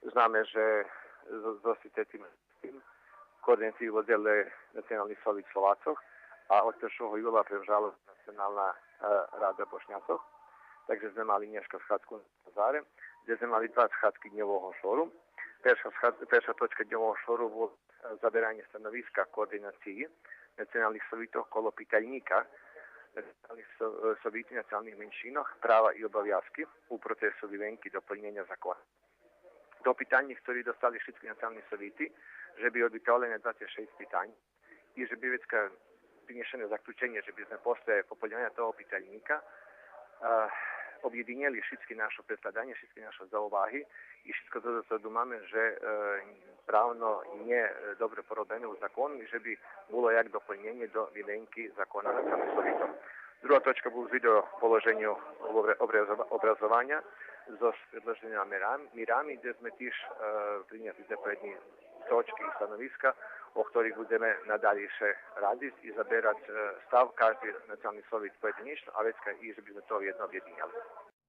Znamená, že zostite tým koordináciu vodele Nacionálny soviet Slovácoch a od 1. júla prevzala Nacionálna rada Bošňácoch. Takže sme mali dneska schádzku na Záre, kde sme mali 2 schádzky dňového šoru. Перша точка дневного шору було забирання становиска координації національних совітів коло питальника національних совітів національних меншинах, права і обов'язки у процесу вивенки доповнення закону. Do pytań, które dostali wszystkie nacionalne sowiety, żeby odbytali 26 pytań i żeby być wyniesione zaključenie, żeby posle popoljanja toho pytaljnika objedinili všetky naše predkladanie, všetky naše zauvahy i všetko to sa dumame, že právno nie dobre porobené u zakonu i že by bolo jak doplnenie do videnky zakona nacionalnih sovjetov. Druga točka bol video položenju obrazovanja so predloženima mirami, kde sme tiež prinjeli zapovední točky i stanoviska, o ktorých budeme nadalje raditi i zaberati stav každý nacionalni sovjet pojedinično, a već i že by sme to jedno objedinjali.